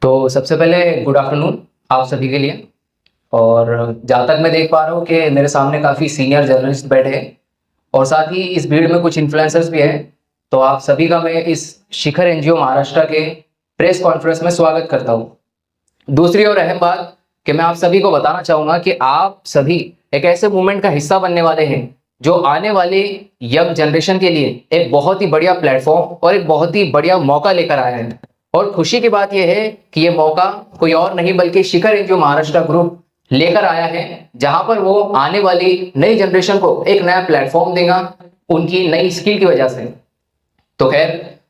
तो सबसे पहले गुड आफ्टरनून आप सभी के लिए। और जहाँ तक मैं देख पा रहा हूँ कि मेरे सामने काफ़ी सीनियर जर्नलिस्ट बैठे हैं और साथ ही इस भीड़ में कुछ इन्फ्लुएंसर्स भी हैं। तो आप सभी का मैं इस शिखर एनजीओ महाराष्ट्र के प्रेस कॉन्फ्रेंस में स्वागत करता हूँ। दूसरी और अहम बात कि मैं आप सभी को बताना चाहूँगा कि आप सभी एक ऐसे मूवमेंट का हिस्सा बनने वाले हैं जो आने वाले यंग जनरेशन के लिए एक बहुत ही बढ़िया प्लेटफॉर्म और एक बहुत ही बढ़िया मौका लेकर आया है। और खुशी की बात यह है कि ये मौका कोई और नहीं बल्कि शिखर एनजीओ महाराष्ट्र ग्रुप लेकर आया है, जहां पर वो आने वाली नई जनरेशन को एक नया प्लेटफॉर्म देगा उनकी नई स्किल की वजह से। तो खैर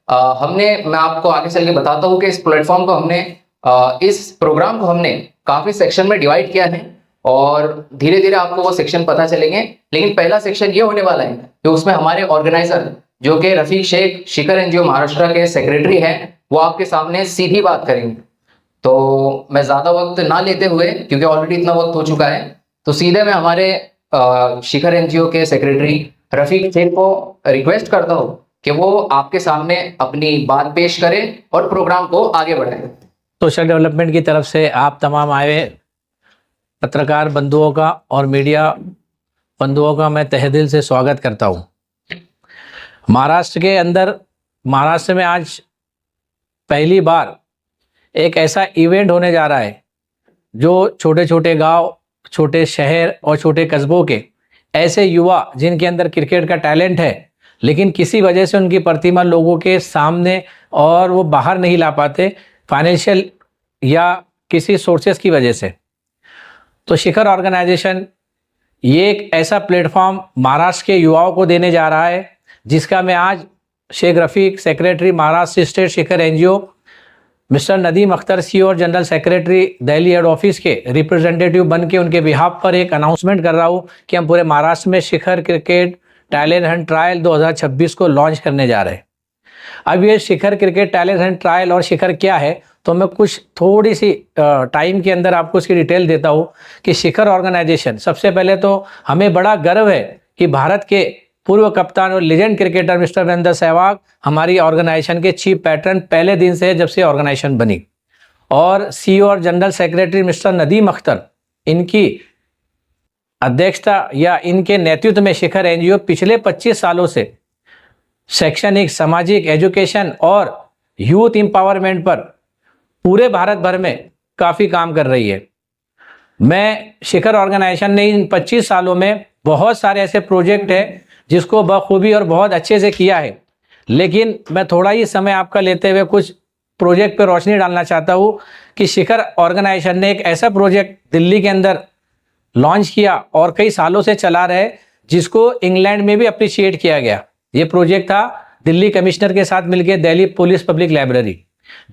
मैं आपको आगे चल के बताता हूँ कि इस प्लेटफॉर्म को इस प्रोग्राम को हमने काफी सेक्शन में डिवाइड किया है और धीरे धीरे आपको वो सेक्शन पता चलेंगे। लेकिन पहला सेक्शन ये होने वाला है कि उसमें हमारे ऑर्गेनाइजर जो कि रफीक शेख शिखर एनजीओ महाराष्ट्र के सेक्रेटरी हैं, वो आपके सामने सीधी बात करेंगे। तो मैं ज्यादा वक्त ना लेते हुए, क्योंकि ऑलरेडी इतना वक्त हो चुका है, तो सीधे मैं हमारे शिखर एनजीओ के सेक्रेटरी रफीक शेख को रिक्वेस्ट करता हूँ कि वो आपके सामने अपनी बात पेश करें और प्रोग्राम को आगे बढ़ाएं। सोशल डेवलपमेंट की तरफ से आप तमाम आए पत्रकार बंधुओं का और मीडिया बंधुओं का मैं तहे दिल से स्वागत करता हूँ। महाराष्ट्र में आज पहली बार एक ऐसा इवेंट होने जा रहा है जो छोटे छोटे गांव, छोटे शहर और छोटे कस्बों के ऐसे युवा जिनके अंदर क्रिकेट का टैलेंट है, लेकिन किसी वजह से उनकी प्रतिमा लोगों के सामने और वो बाहर नहीं ला पाते, फाइनेंशियल या किसी सोर्सेस की वजह से। तो शिखर ऑर्गेनाइजेशन ये एक ऐसा प्लेटफॉर्म महाराष्ट्र के युवाओं को देने जा रहा है, जिसका मैं आज Sheikh Rafiq secretary Maharashtra state Shikhar NGO, mister Nadeem Akhtar CEO और general secretary Delhi head office के रिप्रेजेंटेटिव बन के उनके बिहाफ पर एक अनाउंसमेंट कर रहा हूँ कि हम पूरे महाराष्ट्र में शिखर क्रिकेट टैलेंट हंट ट्रायल 2026 को लॉन्च करने जा रहे हैं। अब ये शिखर क्रिकेट टैलेंट हंट ट्रायल और शिखर क्या है, तो मैं कुछ थोड़ी सी टाइम के अंदर आपको इसकी डिटेल देता हूँ कि शिखर ऑर्गेनाइजेशन, सबसे पहले तो हमें बड़ा गर्व है कि भारत के पूर्व कप्तान और legend cricketer mister Virender Sehwag हमारी ऑर्गेनाइजेशन के चीफ पैटर्न पहले दिन से जब से ऑर्गेनाइजेशन बनी, और सीईओ और general secretary mister Nadeem Akhtar, इनकी अध्यक्षता या इनके नेतृत्व में शिखर एनजीओ पिछले 25 सालों से शैक्षणिक, सामाजिक, एजुकेशन और यूथ एम्पावरमेंट पर पूरे भारत भर में काफ़ी काम कर रही है। मैं शिखर ऑर्गेनाइजेशन ने इन 25 सालों में बहुत सारे ऐसे प्रोजेक्ट हैं जिसको बखूबी और बहुत अच्छे से किया है, लेकिन मैं थोड़ा ही समय आपका लेते हुए कुछ प्रोजेक्ट पर रोशनी डालना चाहता हूँ कि शिखर ऑर्गेनाइजेशन ने एक ऐसा प्रोजेक्ट दिल्ली के अंदर लॉन्च किया और कई सालों से चला रहे, जिसको इंग्लैंड में भी अप्रिशिएट किया गया। ये प्रोजेक्ट था दिल्ली कमिश्नर के साथ मिलकर Delhi police public library.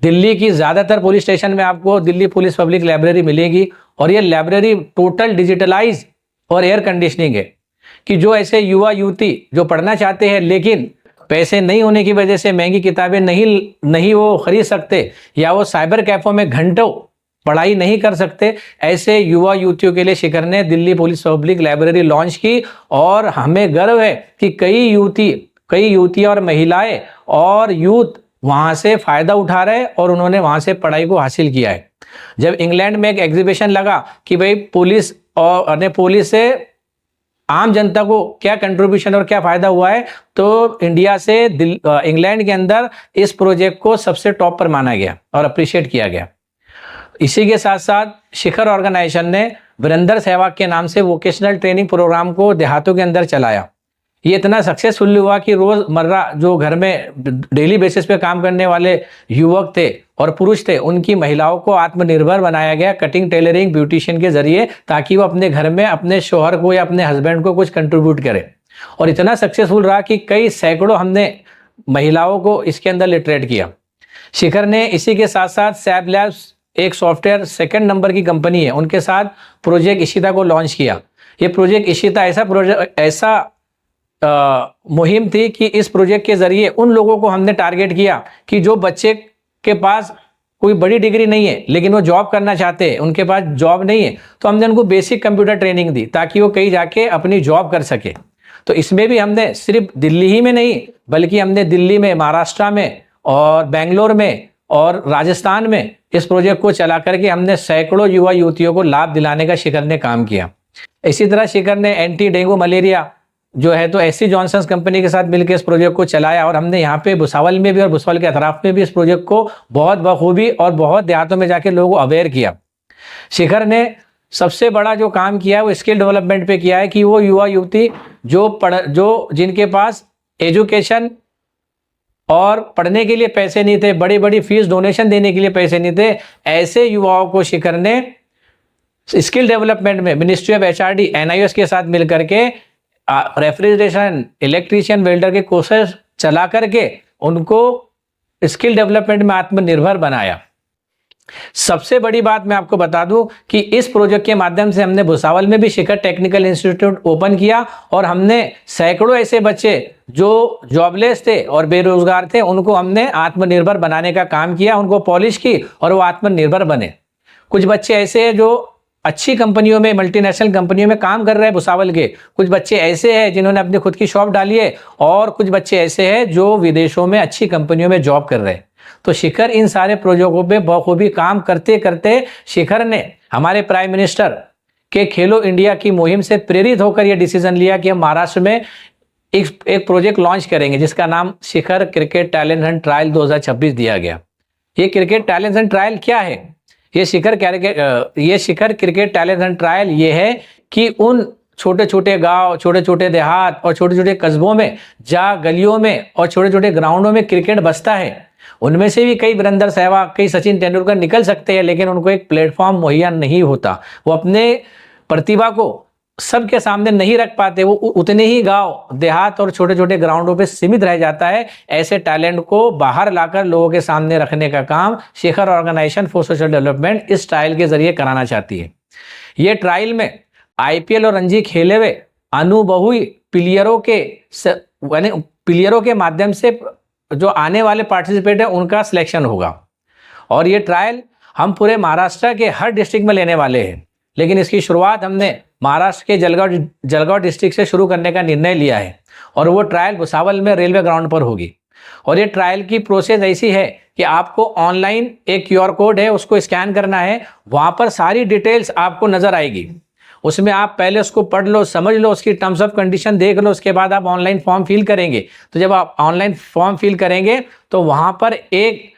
Delhi की ज़्यादातर पुलिस स्टेशन में आपको दिल्ली पुलिस पब्लिक लाइब्रेरी मिलेगी और ये लाइब्रेरी टोटल डिजिटलाइज और एयर कंडीशनिंग है कि जो ऐसे युवा युवती जो पढ़ना चाहते हैं लेकिन पैसे नहीं होने की वजह से महंगी किताबें नहीं वो खरीद सकते, या वो साइबर कैफों में घंटों पढ़ाई नहीं कर सकते, ऐसे युवा युवतियों के लिए शिखर ने Delhi police public library launch की। और हमें गर्व है कि कई युवतियां और महिलाएं और यूथ वहाँ से फ़ायदा उठा रहे और उन्होंने वहाँ से पढ़ाई को हासिल किया है। जब इंग्लैंड में एक एग्जीबिशन लगा कि भाई पुलिस से आम जनता को क्या कंट्रीब्यूशन और क्या फ़ायदा हुआ है, तो इंडिया से इंग्लैंड के अंदर इस प्रोजेक्ट को सबसे टॉप पर माना गया और अप्रिशिएट किया गया। इसी के साथ साथ शिखर ऑर्गेनाइजेशन ने वीरेंद्र सहवाग के नाम से वोकेशनल ट्रेनिंग प्रोग्राम को देहातों के अंदर चलाया। ये इतना सक्सेसफुल हुआ कि रोज़मर्रा जो घर में डेली बेसिस पे काम करने वाले युवक थे और पुरुष थे, उनकी महिलाओं को आत्मनिर्भर बनाया गया कटिंग, टेलरिंग, ब्यूटिशियन के जरिए, ताकि वो अपने घर में अपने शोहर को या अपने हस्बैंड को कुछ कंट्रीब्यूट करें। और इतना सक्सेसफुल रहा कि कई सैकड़ों हमने महिलाओं को इसके अंदर लिटरेट किया। शिखर ने इसी के साथ साथ सैब लैब्स, एक सॉफ्टवेयर 2nd नंबर की कंपनी है, उनके साथ प्रोजेक्ट इशिता को लॉन्च किया। ये प्रोजेक्ट इशिता ऐसा मुहिम थी कि इस प्रोजेक्ट के जरिए उन लोगों को हमने टारगेट किया कि जो बच्चे के पास कोई बड़ी डिग्री नहीं है लेकिन वो जॉब करना चाहते हैं, उनके पास जॉब नहीं है, तो हमने उनको बेसिक कंप्यूटर ट्रेनिंग दी ताकि वो कहीं जाके अपनी जॉब कर सके। तो इसमें भी हमने सिर्फ दिल्ली ही में नहीं, बल्कि हमने दिल्ली में, महाराष्ट्र में और बेंगलोर में और राजस्थान में इस प्रोजेक्ट को चला करके हमने सैकड़ों युवा युवतियों को लाभ दिलाने का शिखर ने काम किया। इसी तरह शिखर ने एंटी डेंगू मलेरिया जो है तो एससी जॉनसन कंपनी के साथ मिलकर इस प्रोजेक्ट को चलाया, और हमने यहाँ पे भुसावल में भी और भुसावल के अतराफ में भी इस प्रोजेक्ट को बहुत बखूबी और बहुत देहातों में जाके लोगों को अवेयर किया। शिखर ने सबसे बड़ा जो काम किया है वो स्किल डेवलपमेंट पे किया है कि वो युवा युवती जो जिनके पास एजुकेशन और पढ़ने के लिए पैसे नहीं थे, बड़ी बड़ी फीस डोनेशन देने के लिए पैसे नहीं थे, ऐसे युवाओं को शिखर ने स्किल डेवलपमेंट में मिनिस्ट्री ऑफ एचआरडी एनआईओएस के साथ मिलकर के रेफ्रिजरेशन, इलेक्ट्रीशियन, वेल्डर के कोर्सेज चला करके उनको स्किल डेवलपमेंट में आत्मनिर्भर बनाया। सबसे बड़ी बात मैं आपको बता दूं कि इस प्रोजेक्ट के माध्यम से हमने भुसावल में भी शिखर टेक्निकल इंस्टीट्यूट ओपन किया, और हमने सैकड़ों ऐसे बच्चे जो जॉबलेस थे और बेरोजगार थे उनको हमने आत्मनिर्भर बनाने का काम किया, उनको पॉलिश की और वो आत्मनिर्भर बने। कुछ बच्चे ऐसे हैं जो अच्छी कंपनियों में, मल्टीनेशनल कंपनियों में काम कर रहे हैं भुसावल के, कुछ बच्चे ऐसे हैं जिन्होंने अपनी खुद की शॉप डाली है, और कुछ बच्चे ऐसे हैं जो विदेशों में अच्छी कंपनियों में जॉब कर रहे हैं। तो शिखर इन सारे प्रोजेक्टों पे बखूबी काम करते करते शिखर ने हमारे प्राइम मिनिस्टर के खेलो इंडिया की मुहिम से प्रेरित होकर यह डिसीजन लिया कि हम महाराष्ट्र में एक प्रोजेक्ट लॉन्च करेंगे जिसका नाम शिखर क्रिकेट टैलेंट हंट ट्रायल 2026 दिया गया। ये क्रिकेट टैलेंट हंट ट्रायल क्या है? ये शिखर क्रिकेट टैलेंट हंट ट्रायल ये है कि उन छोटे छोटे गांव, छोटे छोटे देहात और छोटे छोटे कस्बों में, जहाँ गलियों में और छोटे छोटे ग्राउंडों में क्रिकेट बसता है, उनमें से भी कई वीरेंद्र सहवाग, कई सचिन तेंदुलकर निकल सकते हैं, लेकिन उनको एक प्लेटफॉर्म मुहैया नहीं होता। वो अपने प्रतिभा को सबके सामने नहीं रख पाते, वो उतने ही गांव, देहात और छोटे छोटे ग्राउंडों पे सीमित रह जाता है। ऐसे टैलेंट को बाहर लाकर लोगों के सामने रखने का काम शिखर ऑर्गेनाइजेशन फॉर सोशल डेवलपमेंट इस ट्रायल के जरिए कराना चाहती है। ये ट्रायल में आईपीएल और रणजी खेले हुए अनुभवी प्लेयरों के माध्यम से जो आने वाले पार्टिसिपेट है उनका सिलेक्शन होगा। और ये ट्रायल हम पूरे महाराष्ट्र के हर डिस्ट्रिक्ट में लेने वाले हैं, लेकिन इसकी शुरुआत हमने महाराष्ट्र के जलगांव डिस्ट्रिक्ट से शुरू करने का निर्णय लिया है, और वो ट्रायल भुसावल में रेलवे ग्राउंड पर होगी। और ये ट्रायल की प्रोसेस ऐसी है कि आपको ऑनलाइन एक क्यूआर कोड है, उसको स्कैन करना है, वहां पर सारी डिटेल्स आपको नजर आएगी। उसमें आप पहले उसको पढ़ लो, समझ लो, उसकी टर्म्स ऑफ कंडीशन देख लो, उसके बाद आप ऑनलाइन फॉर्म फिल करेंगे। तो जब आप ऑनलाइन फॉर्म फिल करेंगे तो वहां पर एक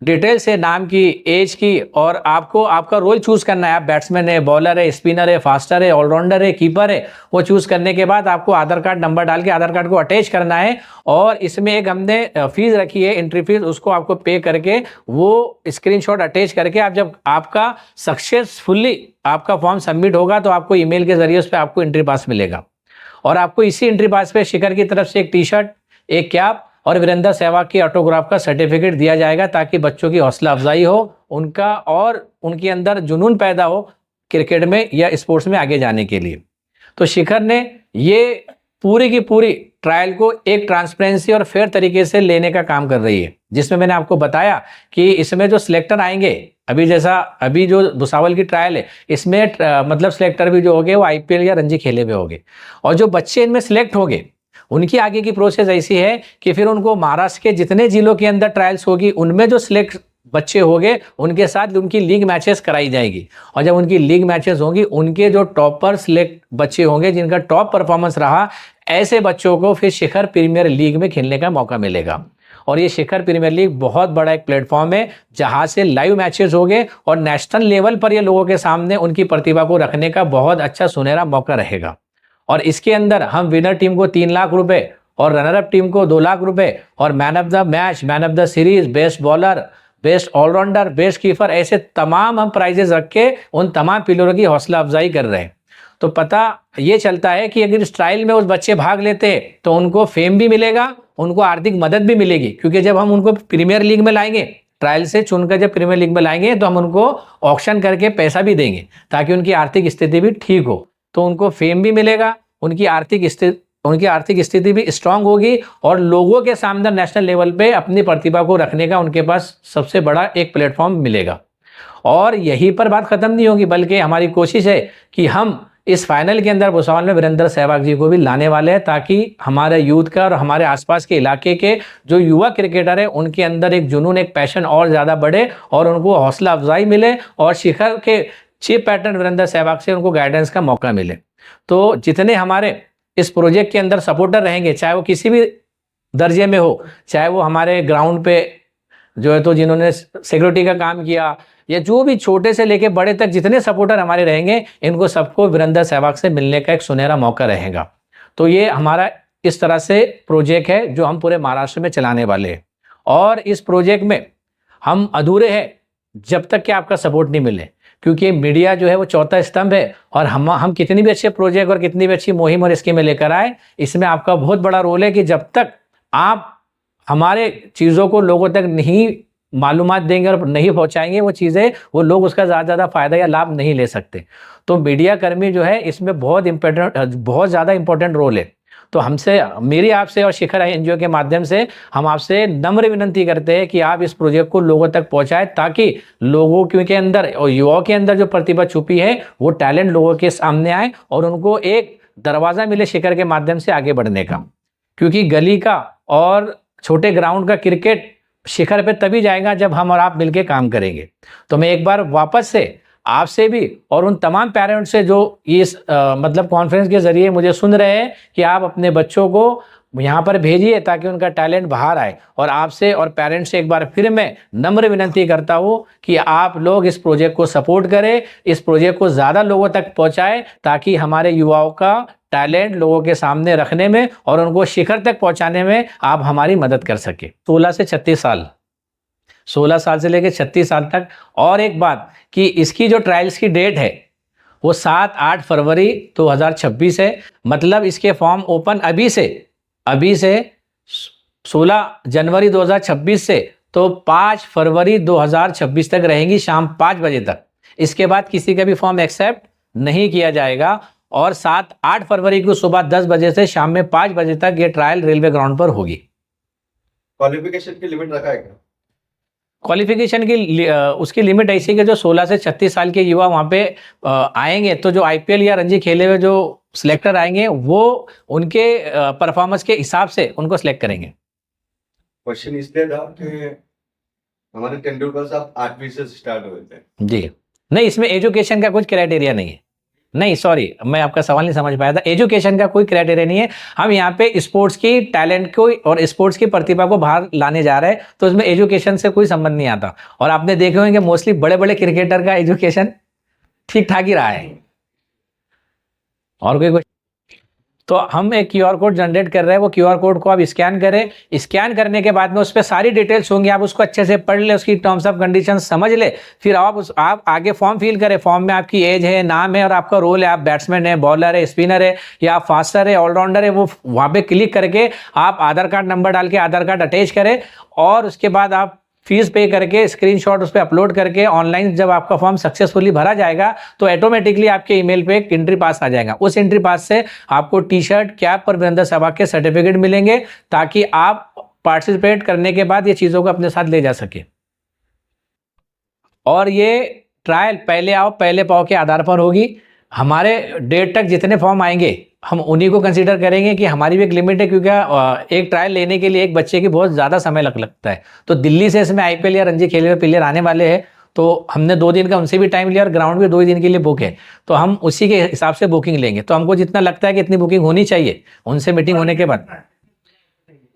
डिटेल्स है, नाम की, एज की, और आपको आपका रोल चूज करना है। आप बैट्समैन है, बॉलर है, स्पिनर है, फास्टर है, ऑलराउंडर है, कीपर है। वो चूज करने के बाद आपको आधार कार्ड नंबर डाल के आधार कार्ड को अटैच करना है, और इसमें एक हमने फीस रखी है, एंट्री फीस, उसको आपको पे करके वो स्क्रीनशॉट अटैच करके आप जब आपका सक्सेसफुली आपका फॉर्म सबमिट होगा तो आपको ईमेल के जरिए उस पर आपको एंट्री पास मिलेगा। और आपको इसी एंट्री पास पे शिखर की तरफ से एक टी शर्ट, एक कैप और वीरेंद्र सहवाग की ऑटोग्राफ का सर्टिफिकेट दिया जाएगा, ताकि बच्चों की हौसला अफजाई हो, उनका और उनके अंदर जुनून पैदा हो क्रिकेट में या स्पोर्ट्स में आगे जाने के लिए। तो शिखर ने ये पूरी की पूरी ट्रायल को एक ट्रांसपेरेंसी और फेयर तरीके से लेने का काम कर रही है, जिसमें मैंने आपको बताया कि इसमें जो सिलेक्टर आएंगे, अभी जो भुसावल की ट्रायल है इसमें मतलब सिलेक्टर भी जो होंगे वो आईपीएल या रणजी खेले हुए होंगे, और जो बच्चे इनमें सिलेक्ट होंगे उनकी आगे की प्रोसेस ऐसी है कि फिर उनको महाराष्ट्र के जितने जिलों के अंदर ट्रायल्स होगी उनमें जो सिलेक्ट बच्चे होंगे उनके साथ उनकी लीग मैचेस कराई जाएगी, और जब उनकी लीग मैचेस होंगी उनके जो टॉपर सिलेक्ट बच्चे होंगे जिनका टॉप परफॉर्मेंस रहा, ऐसे बच्चों को फिर शिखर प्रीमियर लीग में खेलने का मौका मिलेगा। और ये शिखर प्रीमियर लीग बहुत बड़ा एक प्लेटफॉर्म है जहां से लाइव मैचेस होंगे और नेशनल लेवल पर ये लोगों के सामने उनकी प्रतिभा को रखने का बहुत अच्छा सुनहरा मौका रहेगा। और इसके अंदर हम विनर टीम को 3 लाख रुपए और रनर अप टीम को 2 लाख रुपए और man of the match, man of the series, best bowler, best allrounder, best keeper, ऐसे तमाम हम प्राइजेस रख के उन तमाम प्लेयरों की हौसला अफजाई कर रहे हैं। तो पता ये चलता है कि अगर इस ट्रायल में उस बच्चे भाग लेते हैं तो उनको फेम भी मिलेगा, उनको आर्थिक मदद भी मिलेगी, क्योंकि जब हम उनको प्रीमियर लीग में लाएंगे, ट्रायल से चुनकर जब प्रीमियर लीग में लाएंगे तो हम उनको ऑक्शन करके पैसा भी देंगे ताकि उनकी आर्थिक स्थिति भी ठीक हो, तो उनको फेम भी मिलेगा, उनकी आर्थिक स्थिति भी स्ट्रांग होगी, और लोगों के सामने नेशनल लेवल पे अपनी प्रतिभा को रखने का उनके पास सबसे बड़ा एक प्लेटफॉर्म मिलेगा। और यहीं पर बात खत्म नहीं होगी, बल्कि हमारी कोशिश है कि हम इस फाइनल के अंदर भुसावल में वीरेंद्र सहवाग जी को भी लाने वाले हैं, ताकि हमारे यूथ का और हमारे आसपास के इलाके के जो युवा क्रिकेटर है उनके अंदर एक जुनून, एक पैशन और ज़्यादा बढ़े और उनको हौसला अफजाई मिले और शिखर के चीफ पैटर्न वीरेंद्र सहवाग से उनको गाइडेंस का मौका मिले। तो जितने हमारे इस प्रोजेक्ट के अंदर सपोर्टर रहेंगे, चाहे वो किसी भी दर्जे में हो, चाहे वो हमारे ग्राउंड पे जो है तो जिन्होंने सिक्योरिटी का काम किया, या जो भी छोटे से लेके बड़े तक जितने सपोर्टर हमारे रहेंगे, इनको सबको वीरेंद्र सहवाग से मिलने का एक सुनहरा मौका रहेगा। तो ये हमारा इस तरह से प्रोजेक्ट है जो हम पूरे महाराष्ट्र में चलाने वाले हैं। और इस प्रोजेक्ट में हम अधूरे हैं जब तक कि आपका सपोर्ट नहीं मिले, क्योंकि मीडिया जो है वो चौथा स्तंभ है। और हम कितनी भी अच्छे प्रोजेक्ट और कितनी भी अच्छी मुहिम और स्कीमें लेकर आए, इसमें आपका बहुत बड़ा रोल है कि जब तक आप हमारे चीज़ों को लोगों तक नहीं मालूमात देंगे और नहीं पहुंचाएंगे वो चीज़ें, वो लोग उसका ज़्यादा फायदा या लाभ नहीं ले सकते। तो मीडिया कर्मी जो है इसमें बहुत ज़्यादा इंपॉर्टेंट रोल है। तो हमसे, मेरी आपसे और शिखर एनजीओ के माध्यम से हम आपसे नम्र विनंती करते हैं कि आप इस प्रोजेक्ट को लोगों तक पहुंचाएं, ताकि लोगों के अंदर और युवाओं के अंदर जो प्रतिभा छुपी है वो टैलेंट लोगों के सामने आए और उनको एक दरवाज़ा मिले शिखर के माध्यम से आगे बढ़ने का। क्योंकि गली का और छोटे ग्राउंड का क्रिकेट शिखर पे तभी जाएगा जब हम और आप मिलके काम करेंगे। तो मैं एक बार वापस से आपसे भी और उन तमाम पेरेंट्स से जो इस मतलब कॉन्फ्रेंस के जरिए मुझे सुन रहे हैं कि आप अपने बच्चों को यहाँ पर भेजिए ताकि उनका टैलेंट बाहर आए। और आपसे और पेरेंट्स से एक बार फिर मैं नम्र विनंती करता हूँ कि आप लोग इस प्रोजेक्ट को सपोर्ट करें, इस प्रोजेक्ट को ज़्यादा लोगों तक पहुँचाएं, ताकि हमारे युवाओं का टैलेंट लोगों के सामने रखने में और उनको शिखर तक पहुँचाने में आप हमारी मदद कर सके। 16 से 36 साल, 16 साल से लेकर 36 साल तक। और एक बात कि इसकी जो ट्रायल्स की डेट है वो 7-8 फरवरी 2026 है। मतलब इसके फॉर्म ओपन अभी से 16 जनवरी 2026 से तो 5 फरवरी 2026 तक रहेंगी, शाम 5 बजे तक। इसके बाद किसी का भी फॉर्म एक्सेप्ट नहीं किया जाएगा। और 7-8 फरवरी को सुबह 10 बजे से शाम में 5 बजे तक ये ट्रायल रेलवे ग्राउंड पर होगी। क्वालिफिकेशन की लिमिट रखा है क्या? क्वालिफिकेशन की उसकी लिमिट ऐसी है कि जो 16 से 36 साल के युवा वहाँ पे आएंगे, तो जो आईपीएल या रणजी खेले हुए जो सिलेक्टर आएंगे वो उनके परफॉर्मेंस के हिसाब से उनको सिलेक्ट करेंगे। क्वेश्चन इसलिए था कि हमारे तेंदुलकर साहब 8वीं से स्टार्ट हुए थे जी। नहीं, इसमें एजुकेशन का कुछ क्राइटेरिया नहीं है। नहीं, सॉरी, मैं आपका सवाल नहीं समझ पाया था। एजुकेशन का कोई क्राइटेरिया नहीं है। हम यहाँ पे स्पोर्ट्स की टैलेंट को और स्पोर्ट्स की प्रतिभा को बाहर लाने जा रहे हैं, तो इसमें एजुकेशन से कोई संबंध नहीं आता। और आपने देखे होंगे कि मोस्टली बड़े बड़े क्रिकेटर का एजुकेशन ठीक ठाक ही रहा है। और कोई तो हम एक क्यूआर कोड जनरेट कर रहे हैं, वो क्यूआर कोड को आप स्कैन करें। स्कैन करने के बाद में उस पर सारी डिटेल्स होंगी, आप उसको अच्छे से पढ़ ले, उसकी टर्म्स ऑफ कंडीशन समझ ले। फिर आप आगे फॉर्म फिल करें। फॉर्म में आपकी एज है, नाम है और आपका रोल है। आप बैट्समैन है, बॉलर है, स्पिनर है या आप फास्टर है, ऑलराउंडर है, वो वहाँ पे क्लिक करके आप आधार कार्ड नंबर डाल के आधार कार्ड अटैच करें। और उसके बाद आप फीस पे करके स्क्रीनशॉट उस पर अपलोड करके ऑनलाइन जब आपका फॉर्म सक्सेसफुली भरा जाएगा तो ऑटोमेटिकली आपके ईमेल पे एक एंट्री पास आ जाएगा। उस एंट्री पास से आपको टी शर्ट, कैप और वीरेंद्र सहवाग के सर्टिफिकेट मिलेंगे, ताकि आप पार्टिसिपेट करने के बाद ये चीज़ों को अपने साथ ले जा सके। और ये ट्रायल पहले आओ पहले पाओ के आधार पर होगी। हमारे डेट तक जितने फॉर्म आएंगे हम उन्हीं को कंसीडर करेंगे, कि हमारी भी एक लिमिट है, क्योंकि एक ट्रायल लेने के लिए एक बच्चे की बहुत ज़्यादा समय लगता है। तो दिल्ली से इसमें आईपीएल या रणजी खेले हुए प्लेयर आने वाले हैं, तो हमने 2 दिन का उनसे भी टाइम लिया और ग्राउंड भी 2 ही दिन के लिए बुक है, तो हम उसी के हिसाब से बुकिंग लेंगे। तो हमको जितना लगता है कि इतनी बुकिंग होनी चाहिए उनसे मीटिंग होने के बाद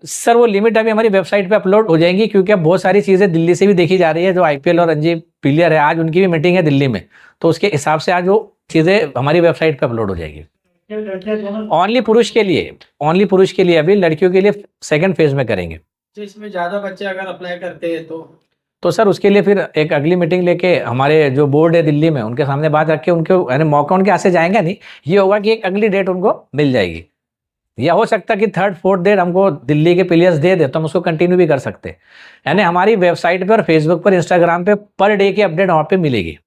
सर वो लिमिट अभी हमारी वेबसाइट पे अपलोड हो जाएंगी, क्योंकि अब बहुत सारी चीज़ें दिल्ली से भी देखी जा रही है। जो आईपीएल और रणजी प्लेयर है आज उनकी भी मीटिंग है दिल्ली में, तो उसके हिसाब से आज वो चीज़ें हमारी वेबसाइट पे अपलोड हो जाएगी। ओनली पुरुष के लिए, अभी लड़कियों के लिए सेकंड फेज में करेंगे। तो इसमें ज़्यादा बच्चे अगर अप्लाई करते हैं तो सर उसके लिए फिर एक अगली मीटिंग लेके हमारे जो बोर्ड है दिल्ली में उनके सामने बात रख के उनको यानी मौका उनके हाथ से जाएगा नहीं, ये होगा कि एक अगली डेट उनको मिल जाएगी। या हो सकता है कि 3rd-4th डेट हमको दिल्ली के प्लेयर्स दे दे तो हम उसको कंटिन्यू भी कर सकते हैं। यानी हमारी वेबसाइट पे और फेसबुक पर, इंस्टाग्राम पे पर डे की अपडेट वहाँ पे मिलेगी।